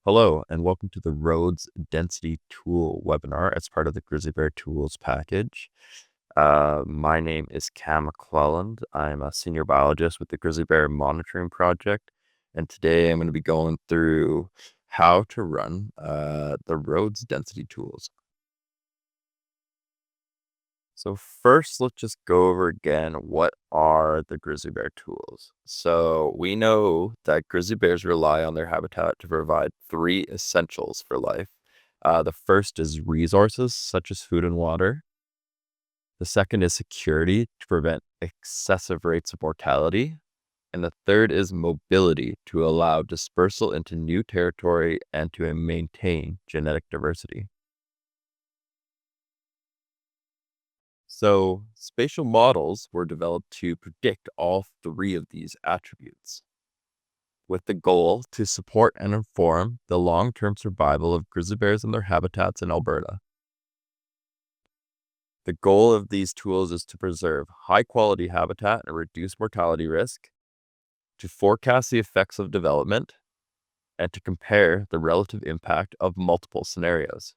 Hello, and welcome to the Roads Density Tool webinar as part of the GBTools package. My name is Cam McClelland. I'm a senior biologist with the Grizzly Bear Monitoring Project, and today I'm going to be going through how to run the Roads Density Tools. So first, let's just go over again, what are the grizzly bear tools? So we know that grizzly bears rely on their habitat to provide three essentials for life. The first is resources, such as food and water. The second is security, to prevent excessive rates of mortality. And the third is mobility, to allow dispersal into new territory and to maintain genetic diversity. So, spatial models were developed to predict all three of these attributes, with the goal to support and inform the long-term survival of grizzly bears and their habitats in Alberta. The goal of these tools is to preserve high-quality habitat and reduce mortality risk, to forecast the effects of development, and to compare the relative impact of multiple scenarios.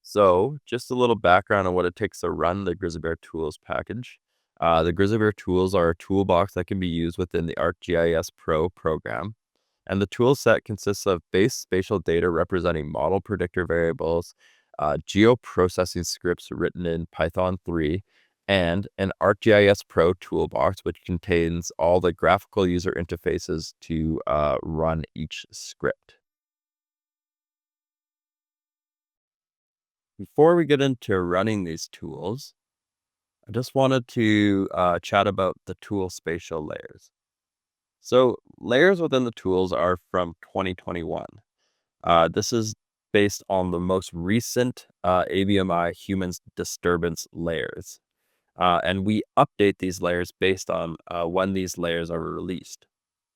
So, just a little background on what it takes to run the Grizzly Bear Tools package. The Grizzly Bear Tools are a toolbox that can be used within the ArcGIS Pro program. And the tool set consists of base spatial data representing model predictor variables, geoprocessing scripts written in Python 3, and an ArcGIS Pro toolbox, which contains all the graphical user interfaces to run each script. Before we get into running these tools, I just wanted to chat about the tool spatial layers. So layers within the tools are from 2021. This is based on the most recent ABMI humans disturbance layers. And we update these layers based on when these layers are released.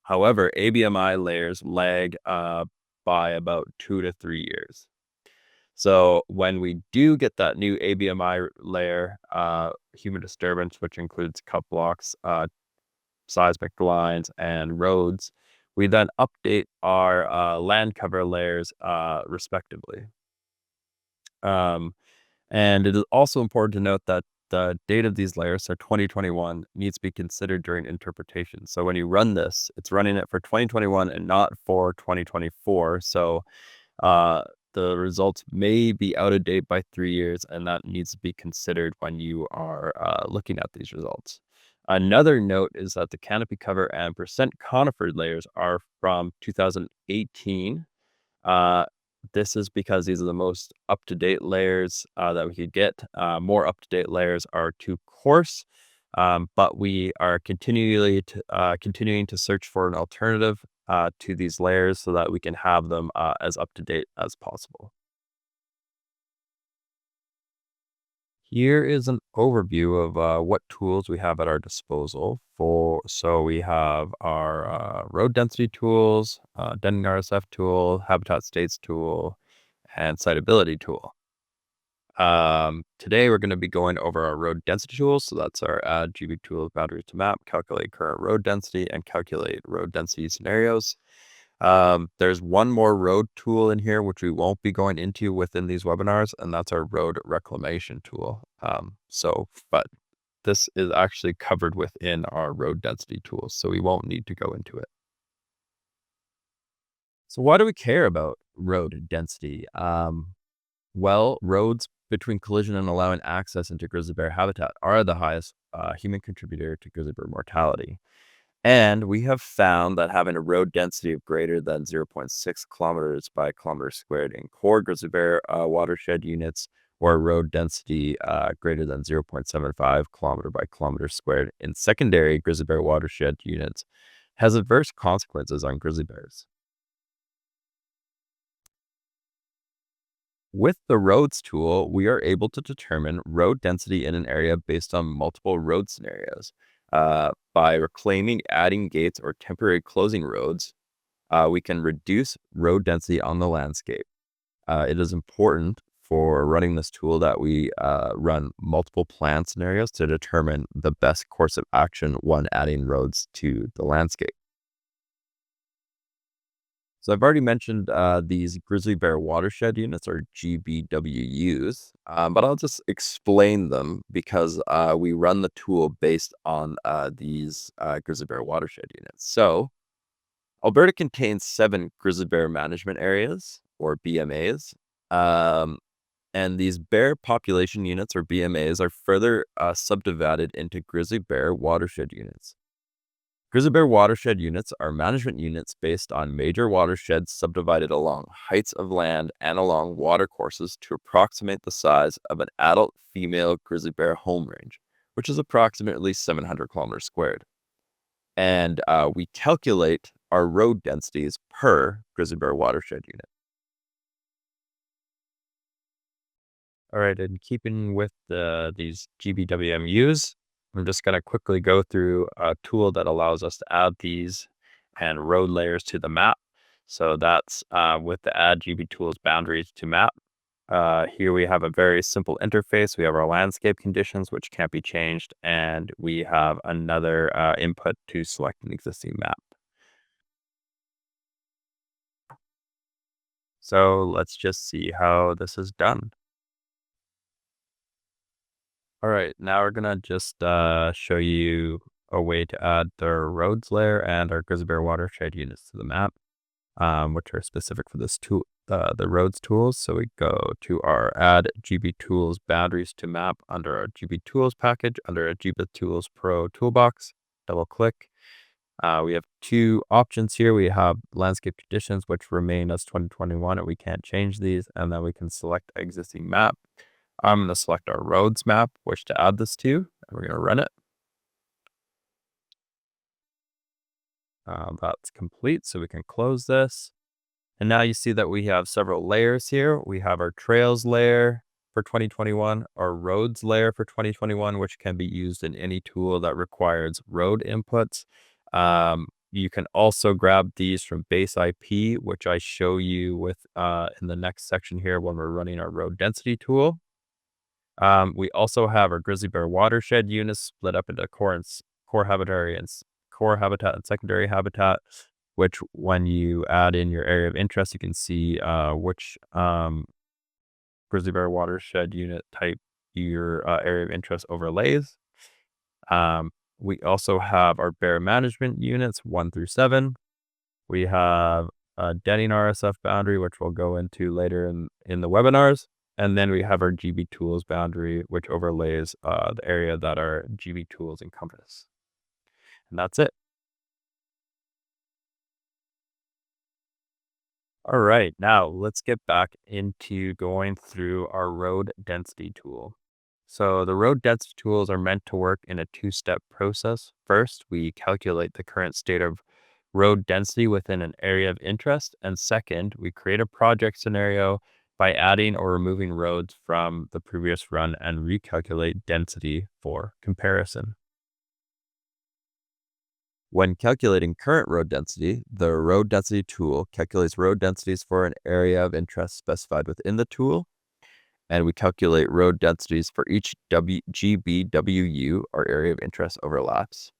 However, ABMI layers lag by about 2 to 3 years. So when we do get that new ABMI layer, human disturbance, which includes cut blocks, seismic lines, and roads, we then update our land cover layers respectively. And it is also important to note that the date of these layers, so 2021, needs to be considered during interpretation. So when you run this, it's running it for 2021 and not for 2024. So the results may be out of date by 3 years, and that needs to be considered when you are looking at these results. Another note is that the canopy cover and percent conifer layers are from 2018. This is because these are the most up-to-date layers that we could get. More up-to-date layers are too coarse, but we are continuing to search for an alternative to these layers so that we can have them as up-to-date as possible. Here is an overview of what tools we have at our disposal so we have our road density tools, denning RSF tool, habitat states tool, and siteability tool. Today we're going to be going over our road density tools. So that's our add GBTools boundaries to map, calculate current road density, and calculate road density scenarios. There's one more road tool in here, which we won't be going into within these webinars, and that's our road reclamation tool. But this is actually covered within our road density tools, so we won't need to go into it. So why do we care about road density? Well, roads between collision and allowing access into grizzly bear habitat are the highest human contributor to grizzly bear mortality. And we have found that having a road density of greater than 0.6 kilometers by kilometer squared in core grizzly bear watershed units, or a road density greater than 0.75 kilometer by kilometer squared in secondary grizzly bear watershed units, has adverse consequences on grizzly bears. With the roads tool, we are able to determine road density in an area based on multiple road scenarios. By reclaiming, adding gates, or temporary closing roads, we can reduce road density on the landscape. It is important for running this tool that we run multiple plan scenarios to determine the best course of action when adding roads to the landscape. So I've already mentioned these grizzly bear watershed units, or GBWUs, but I'll just explain them because we run the tool based on these grizzly bear watershed units. So Alberta contains 7 grizzly bear management areas, or BMAs. Um, and these bear population units, or BMAs, are further subdivided into grizzly bear watershed units. Grizzly bear watershed units are management units based on major watersheds subdivided along heights of land and along water courses to approximate the size of an adult female grizzly bear home range, which is approximately 700 kilometers squared. And we calculate our road densities per grizzly bear watershed unit. All right, and keeping with these GBWMUs, I'm just going to quickly go through a tool that allows us to add these and road layers to the map. So that's with the Add GBTools Boundaries to Map. Here we have a very simple interface. We have our landscape conditions, which can't be changed, and we have another input to select an existing map. So let's just see how this is done. All right, now we're gonna just show you a way to add the roads layer and our grizzly bear watershed units to the map, which are specific for this tool, the roads tools. So we go to our Add GBTools Boundaries to Map under our GBTools package under a GBTools Pro toolbox. Double click. We have 2 options here. We have landscape conditions, which remain as 2021, and we can't change these. And then we can select existing map. I'm going to select our roads map, which to add this to, and we're going to run it. That's complete, so we can close this. And now you see that we have several layers here. We have our trails layer for 2021, our roads layer for 2021, which can be used in any tool that requires road inputs. You can also grab these from base IP, which I show you with in the next section here when we're running our road density tool. We also have our grizzly bear watershed units split up into core habitat and secondary habitat, which when you add in your area of interest, you can see which grizzly bear watershed unit type your area of interest overlays. We also have our bear management units 1 through 7. We have a denning RSF boundary, which we'll go into later in the webinars. And then we have our GBTools boundary, which overlays the area that our GBTools encompass. And that's it. All right, now let's get back into going through our road density tool. So the road density tools are meant to work in a 2-step process. First, we calculate the current state of road density within an area of interest. And second, we create a project scenario by adding or removing roads from the previous run and recalculate density for comparison. When calculating current road density, the road density tool calculates road densities for an area of interest specified within the tool, and we calculate road densities for each GBWU, or area of interest overlaps.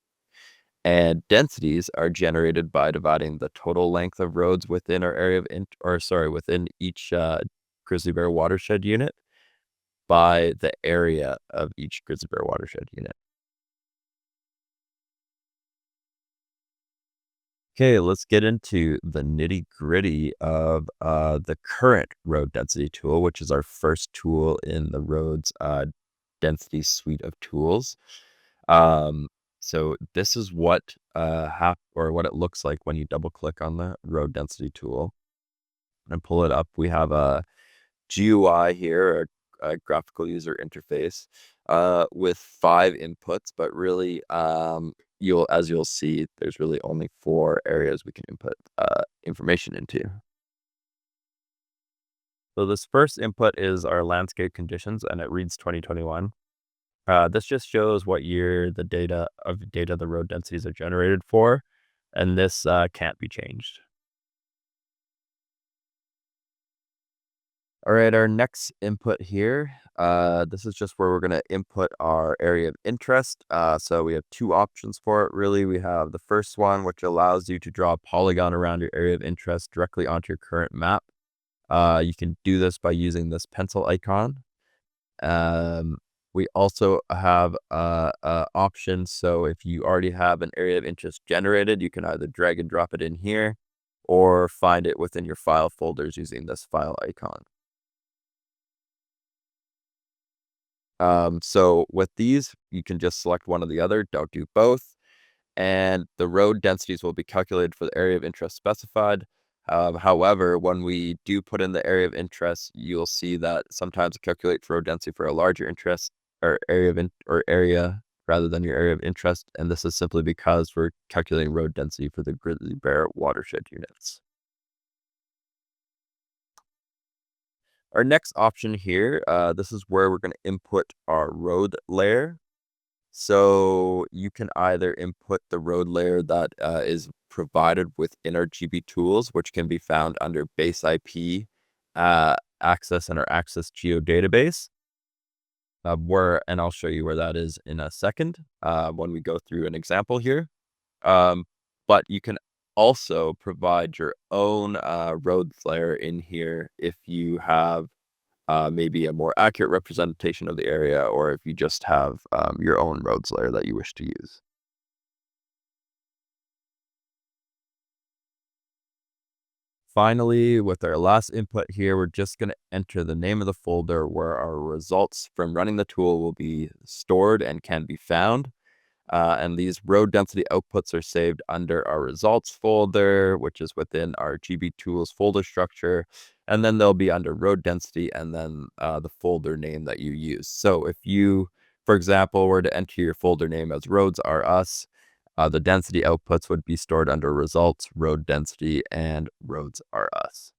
And densities are generated by dividing the total length of roads within our area of within each grizzly bear watershed unit by the area of each grizzly bear watershed unit. Okay, let's get into the nitty-gritty of the current road density tool, which is our first tool in the roads density suite of tools. So this is what what it looks like when you double click on the road density tool and pull it up. We have a GUI here, a graphical user interface, with 5 inputs, but really, you'll see, there's really only 4 areas we can input information into. So this first input is our landscape conditions, and it reads 2021. This just shows what year the data the road densities are generated for, and this can't be changed. All right, our next input here, this is just where we're going to input our area of interest. So we have two options for it, really. We have the first one, which allows you to draw a polygon around your area of interest directly onto your current map. You can do this by using this pencil icon. Um, we also have a option. So if you already have an area of interest generated, you can either drag and drop it in here or find it within your file folders using this file icon. So with these, you can just select one or the other, don't do both. And the road densities will be calculated for the area of interest specified. However, when we do put in the area of interest, you'll see that sometimes it calculates road density for a larger interest or area rather than your area of interest. And this is simply because we're calculating road density for the grizzly bear watershed units. Our next option here, this is where we're going to input our road layer. So you can either input the road layer that is provided within our GBTools, which can be found under base IP access in our access geo database. And I'll show you where that is in a second when we go through an example here. But you can also provide your own roads layer in here if you have maybe a more accurate representation of the area, or if you just have your own roads layer that you wish to use. Finally, with our last input here, we're just going to enter the name of the folder where our results from running the tool will be stored and can be found. And these road density outputs are saved under our results folder, which is within our GBTools folder structure. And then they'll be under road density and then the folder name that you use. So if you, for example, were to enter your folder name as roads are us, the density outputs would be stored under results, road density, and roads are us.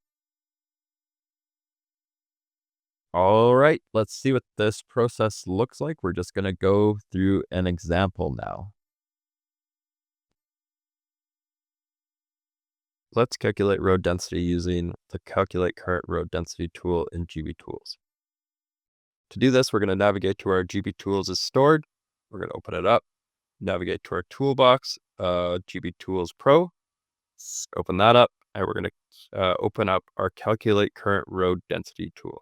All right, let's see what this process looks like. We're just going to go through an example now. Let's calculate road density using the calculate current road density tool in GBTools. To do this, we're going to navigate to our GBTools is stored. We're going to open it up, navigate to our toolbox, GBTools Pro, open that up, and we're going to open up our calculate current road density tool.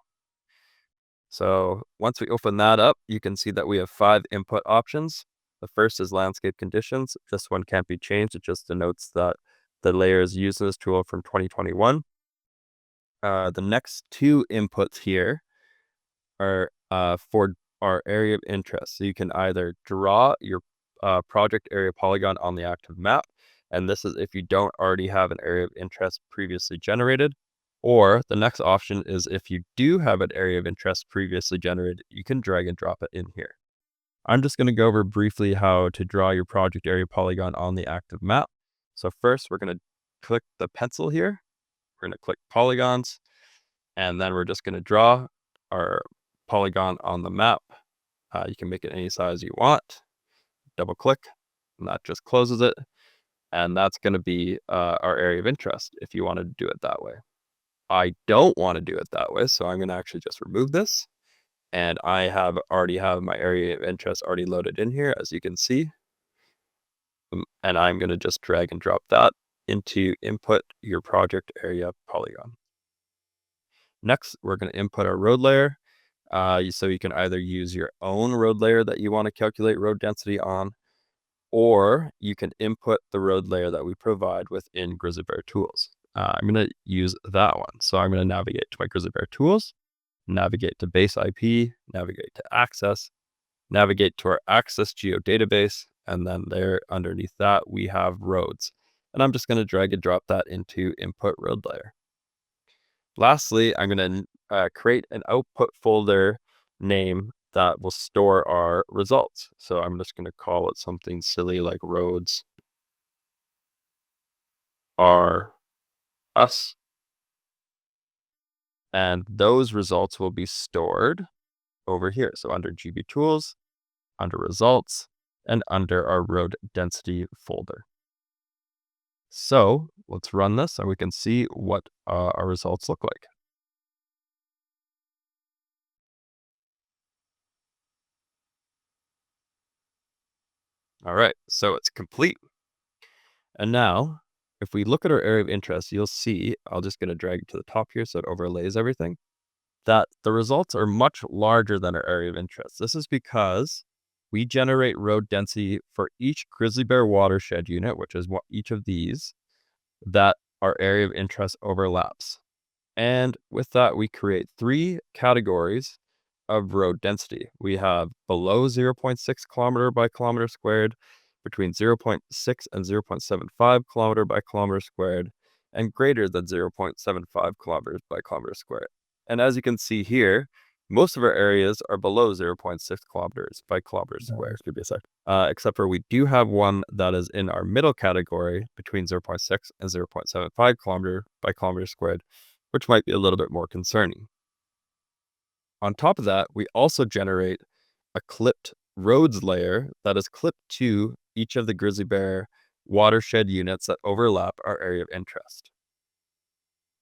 So once we open that up, you can see that we have 5 input options. The first is landscape conditions. This one can't be changed. It just denotes that the layer is used in this tool from 2021. The next 2 inputs here are for our area of interest. So you can either draw your project area polygon on the active map, and this is if you don't already have an area of interest previously generated. Or the next option is if you do have an area of interest previously generated, you can drag and drop it in here. I'm just going to go over briefly how to draw your project area polygon on the active map. So first, we're going to click the pencil here. We're going to click polygons, and then we're just going to draw our polygon on the map. You can make it any size you want. Double click, and that just closes it. And that's going to be our area of interest if you wanted to do it that way. I don't want to do it that way, so I'm going to actually just remove this. And I already have my area of interest already loaded in here, as you can see. And I'm going to just drag and drop that into input your project area polygon. Next, we're going to input our road layer. So you can either use your own road layer that you want to calculate road density on, or you can input the road layer that we provide within Grizzly Bear Tools. I'm going to use that one. So I'm going to navigate to my Grizzly Bear Tools, navigate to base IP, navigate to access, navigate to our access geo database, and then there underneath that we have roads. And I'm just going to drag and drop that into input road layer. Lastly, I'm going to create an output folder name that will store our results. So I'm just going to call it something silly like roads are us. And those results will be stored over here. So under GBTools, under results, and under our road density folder. So let's run this and we can see what our results look like. All right, so it's complete. And now, if we look at our area of interest, you'll see, I'm just going to drag it to the top here so it overlays everything, that the results are much larger than our area of interest. This is because we generate road density for each grizzly bear watershed unit, which is what each of these, that our area of interest overlaps. And with that, we create three categories of road density. We have below 0.6 kilometer by kilometer squared, between 0.6 and 0.75 kilometer by kilometer squared, and greater than 0.75 kilometers by kilometer squared. And as you can see here, most of our areas are below 0.6 kilometers by kilometer squared. Give me a sec. Except for we do have one that is in our middle category between 0.6 and 0.75 kilometer by kilometer squared, which might be a little bit more concerning. On top of that, we also generate a clipped roads layer that is clipped to each of the grizzly bear watershed units that overlap our area of interest.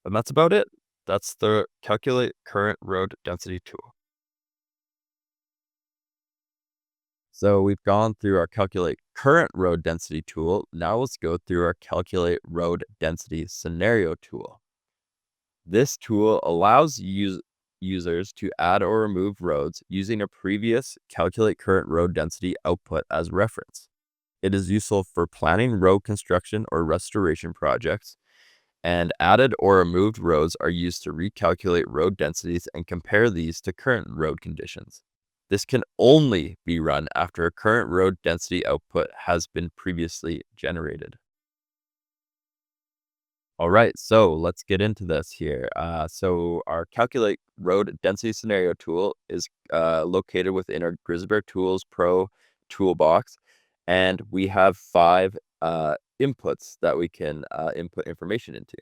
And that's about it. That's the calculate current road density tool. So we've gone through our calculate current road density tool. Now let's go through our calculate road density scenario tool. This tool allows users to add or remove roads using a previous calculate current road density output as reference. It is useful for planning road construction or restoration projects, and added or removed roads are used to recalculate road densities and compare these to current road conditions. This can only be run after a current road density output has been previously generated. All right, so let's get into this here. So our calculate road density scenario tool is located within our Grizzly Bear Tools Pro toolbox, and we have 5 inputs that we can input information into.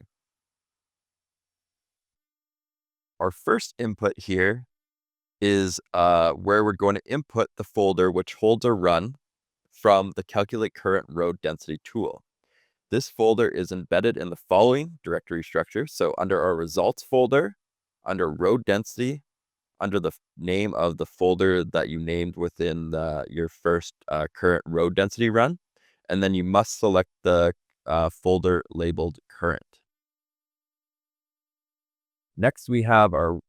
Our first input here is where we're going to input the folder which holds a run from the calculate current road density tool. This folder is embedded in the following directory structure. So under our results folder, under road density, under the name of the folder that you named within your first current road density run, and then you must select the folder labeled current. Next, we have our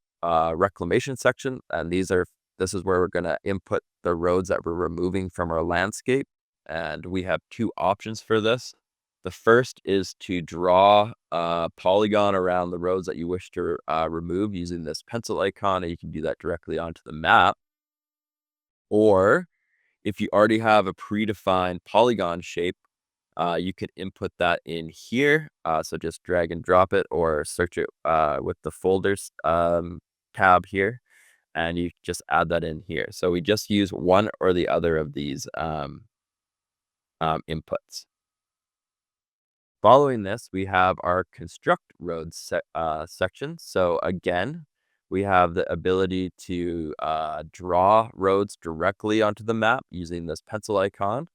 reclamation section, and this is where we're going to input the roads that we're removing from our landscape. And we have 2 options for this. The first is to draw a polygon around the roads that you wish to remove using this pencil icon, and you can do that directly onto the map. Or if you already have a predefined polygon shape, you can input that in here. So just drag and drop it or search it with the folders tab here, and you just add that in here. So we just use one or the other of these inputs. Following this, we have our construct roads section. So again, we have the ability to draw roads directly onto the map using this pencil icon.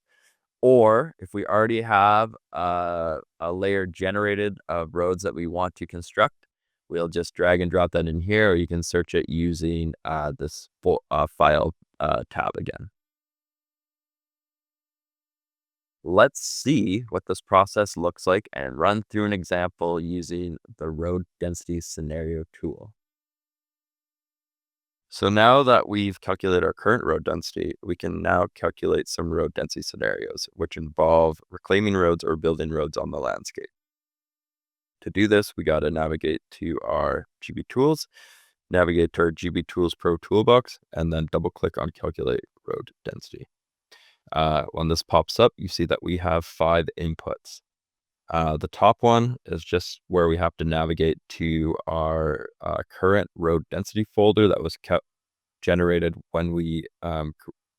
Or if we already have a layer generated of roads that we want to construct, we'll just drag and drop that in here, or you can search it using this file tab again. Let's see what this process looks like and run through an example using the road density scenario tool. So now that we've calculated our current road density, we can now calculate some road density scenarios, which involve reclaiming roads or building roads on the landscape. To do this, we got to navigate to our GBTools, navigate to our GBTools Pro toolbox, and then double click on calculate road density. When this pops up, you see that we have 5 inputs. The top one is just where we have to navigate to our current road density folder that was generated when we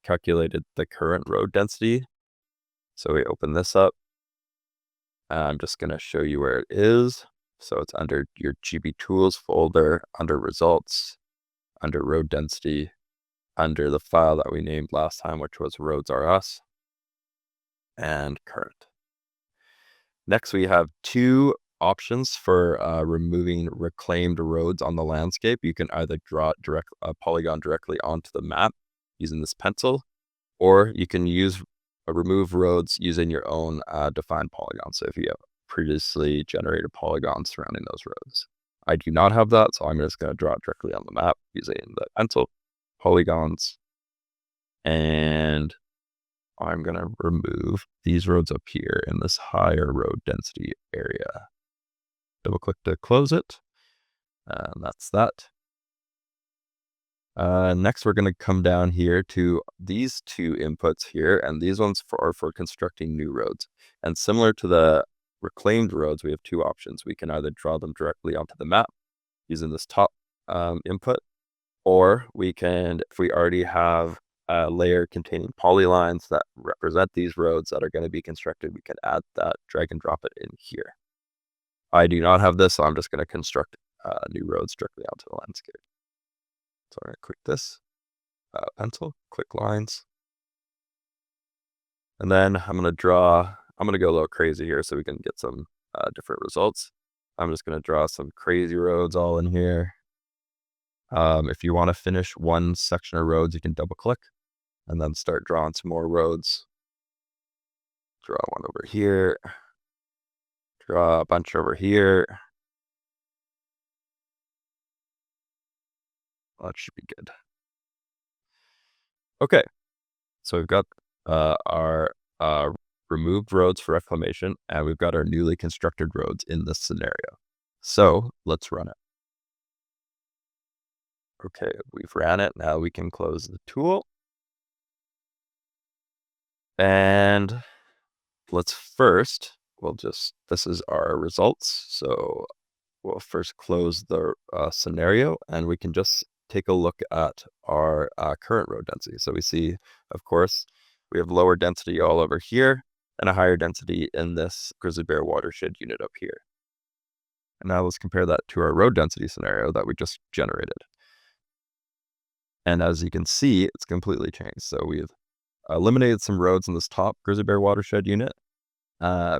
calculated the current road density. So we open this up. I'm just going to show you where it is. So it's under your GBTools folder, under results, under road density, under the file that we named last time, which was roads are us, and current. Next, we have 2 options for removing reclaimed roads on the landscape. You can either draw a polygon directly onto the map using this pencil, or you can use remove roads using your own defined polygons. So if you have previously generated polygons surrounding those roads. I do not have that, so I'm just going to draw it directly on the map using the pencil polygons. And I'm going to remove these roads up here in this higher road density area. Double click to close it. And that's that. Next, we're going to come down here to these two inputs here, and these ones are for constructing new roads. And similar to the reclaimed roads, we have two options. We can either draw them directly onto the map using this top input, or we can, if we already have a layer containing polylines that represent these roads that are going to be constructed, we can add that, drag and drop it in here. I do not have this, so I'm just going to construct new roads directly onto the landscape. So I'm going to click this pencil, click lines. And then I'm going to go a little crazy here so we can get some different results. I'm just going to draw some crazy roads all in here. If you want to finish one section of roads, you can double click and then start drawing some more roads. Draw one over here. Draw a bunch over here. That should be good. Okay, so we've got our removed roads for reclamation, and we've got our newly constructed roads in this scenario. So let's run it. Okay, we've ran it. Now we can close the tool. And let's first, this is our results. So we'll first close the scenario, and we can just take a look at our current road density. So we see, of course, we have lower density all over here and a higher density in this grizzly bear watershed unit up here. And now let's compare that to our road density scenario that we just generated. And as you can see, it's completely changed. So we've eliminated some roads in this top grizzly bear watershed unit,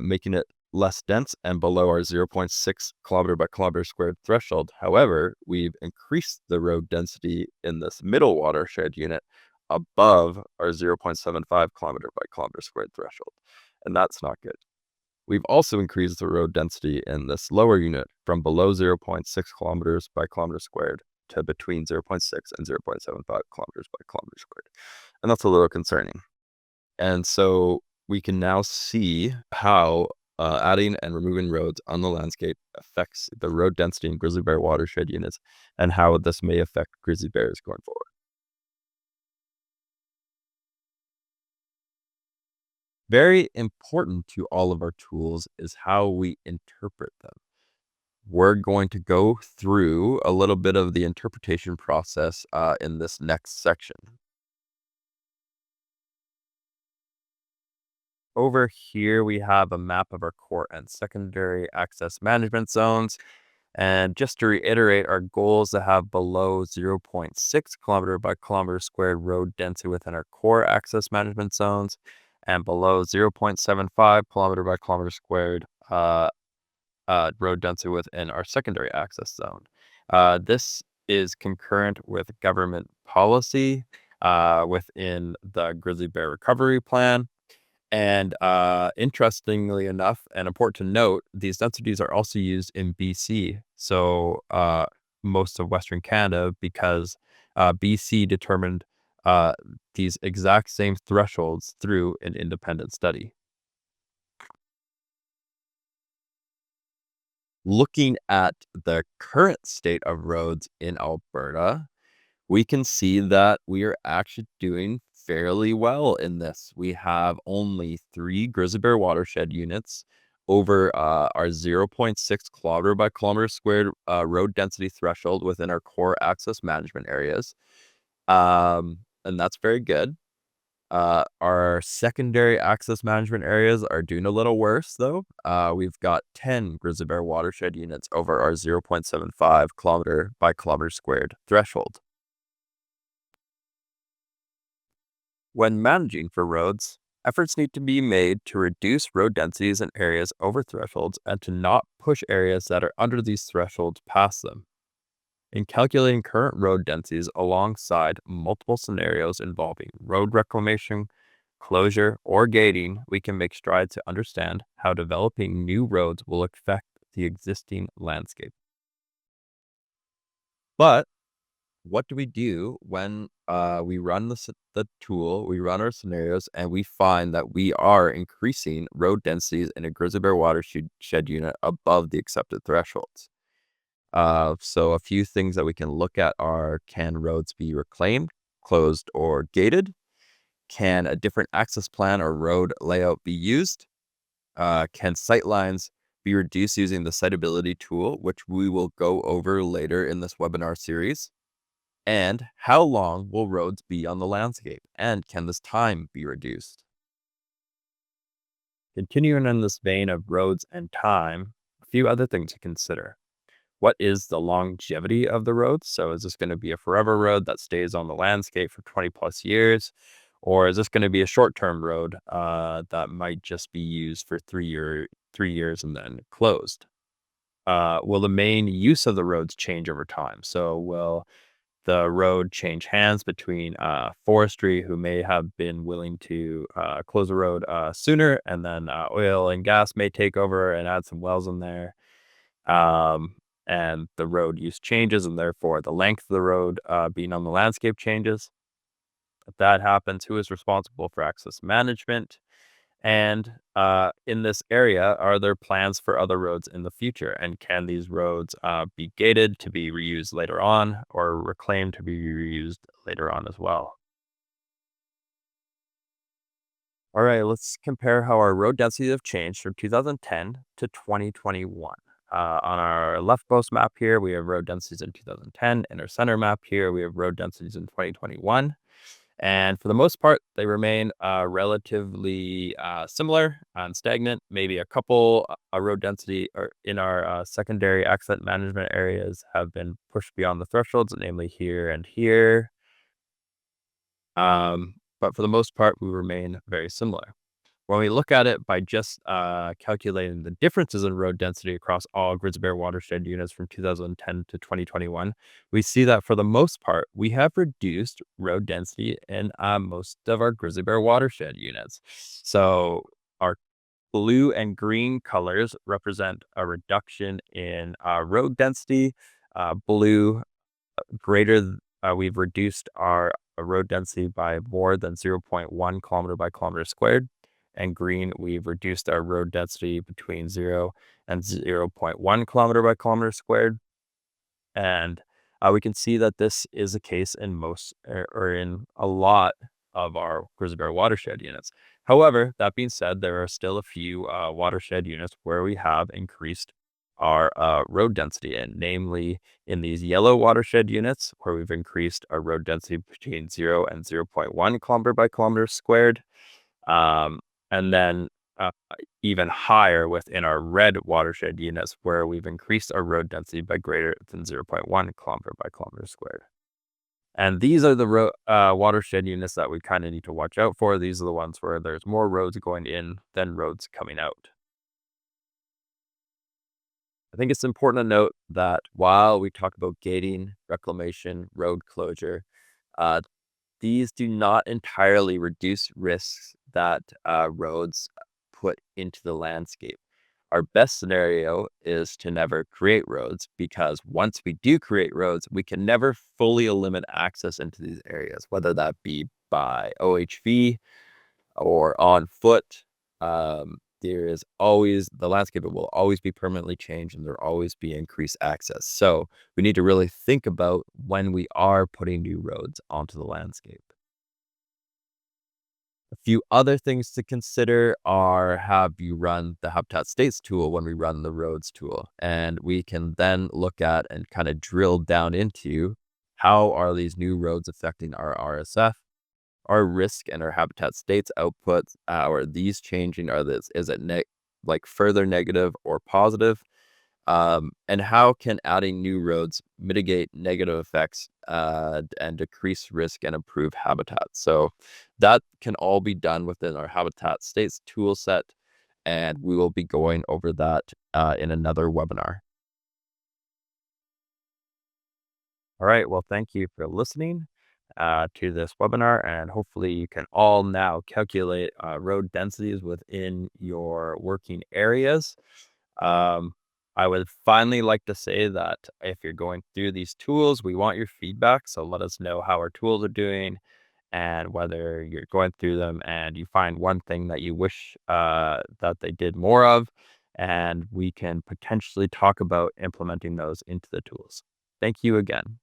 making it less dense and below our 0.6 kilometer by kilometer squared threshold. However, we've increased the road density in this middle watershed unit above our 0.75 kilometer by kilometer squared threshold. And that's not good. We've also increased the road density in this lower unit from below 0.6 kilometers by kilometer squared to between 0.6 and 0.75 kilometers by kilometer squared. And that's a little concerning. And so we can now see how adding and removing roads on the landscape affects the road density in grizzly bear watershed units and how this may affect grizzly bears going forward. Very important to all of our tools is how we interpret them. We're going to go through a little bit of the interpretation process in this next section. Over here, we have a map of our core and secondary access management zones. And just to reiterate, our goal is to have below 0.6 kilometer by kilometer squared road density within our core access management zones and below 0.75 kilometer by kilometer squared road density within our secondary access zone. This is concurrent with government policy within the grizzly bear recovery plan. And interestingly enough, and important to note, these densities are also used in BC. So most of Western Canada, because BC determined these exact same thresholds through an independent study. Looking at the current state of roads in Alberta, we can see that we are actually doing fairly well in this. We have only 3 grizzly bear watershed units over our 0.6 kilometer by kilometer squared road density threshold within our core access management areas. And that's very good. Our secondary access management areas are doing a little worse, though. We've got 10 grizzly bear watershed units over our 0.75 kilometer by kilometer squared threshold. When managing for roads, efforts need to be made to reduce road densities in areas over thresholds and to not push areas that are under these thresholds past them. In calculating current road densities alongside multiple scenarios involving road reclamation, closure, or gating, we can make strides to understand how developing new roads will affect the existing landscape. But what do we do when we run the tool, we run our scenarios, and we find that we are increasing road densities in a grizzly bear watershed unit above the accepted thresholds? So a few things that we can look at are, can roads be reclaimed, closed, or gated? Can a different access plan or road layout be used? Can sightlines be reduced using the Siteability tool, which we will go over later in this webinar series? And how long will roads be on the landscape? And can this time be reduced? Continuing in this vein of roads and time, a few other things to consider. What is the longevity of the road? So is this going to be a forever road that stays on the landscape for 20 plus years? Or is this going to be a short-term road that might just be used for 3 years and then closed? Will the main use of the roads change over time? So will the road change hands between forestry, who may have been willing to close the road sooner, and then oil and gas may take over and add some wells in there? And the road use changes, and therefore the length of the road being on the landscape changes. If that happens, who is responsible for access management? And in this area, are there plans for other roads in the future? And can these roads be gated to be reused later on, or reclaimed to be reused later on as well? All right, let's compare how our road densities have changed from 2010 to 2021. On our leftmost map here, we have road densities in 2010. In our center map here, we have road densities in 2021. And for the most part, they remain relatively similar and stagnant. Maybe a couple road density or in our secondary accident management areas have been pushed beyond the thresholds, namely here and here. But for the most part, we remain very similar. When we look at it by just calculating the differences in road density across all grizzly bear watershed units from 2010 to 2021, we see that for the most part, we have reduced road density in most of our grizzly bear watershed units. So our blue and green colors represent a reduction in road density. Blue we've reduced our road density by more than 0.1 kilometer by kilometer squared. And green, we've reduced our road density between 0 and 0.1 kilometer by kilometer squared. And we can see that this is the case in most or in a lot of our grizzly bear watershed units. However, that being said, there are still a few watershed units where we have increased our road density, and namely in these yellow watershed units where we've increased our road density between 0 and 0.1 kilometer by kilometer squared. And then even higher within our red watershed units where we've increased our road density by greater than 0.1 kilometer by kilometer squared. And these are the watershed units that we kind of need to watch out for. These are the ones where there's more roads going in than roads coming out. I think it's important to note that while we talk about gating, reclamation, road closure, these do not entirely reduce risks that roads put into the landscape. Our best scenario is to never create roads, because once we do create roads, we can never fully eliminate access into these areas, whether that be by OHV or on foot. There is always, the landscape will always be permanently changed, and there will always be increased access. So we need to really think about when we are putting new roads onto the landscape. A few other things to consider are, have you run the habitat states tool when we run the roads tool? And we can then look at and kind of drill down into, how are these new roads affecting our RSF, our risk, and our habitat states outputs? Are these changing? Is it like further negative or positive? And how can adding new roads mitigate negative effects and decrease risk and improve habitat? So that can all be done within our habitat states tool set, and we will be going over that in another webinar. All right, well, thank you for listening, to this webinar, and hopefully you can all now calculate road densities within your working areas. Um, I would finally like to say that if you're going through these tools, we want your feedback. So let us know how our tools are doing and whether you're going through them and you find one thing that you wish that they did more of, and we can potentially talk about implementing those into the tools. Thank you again.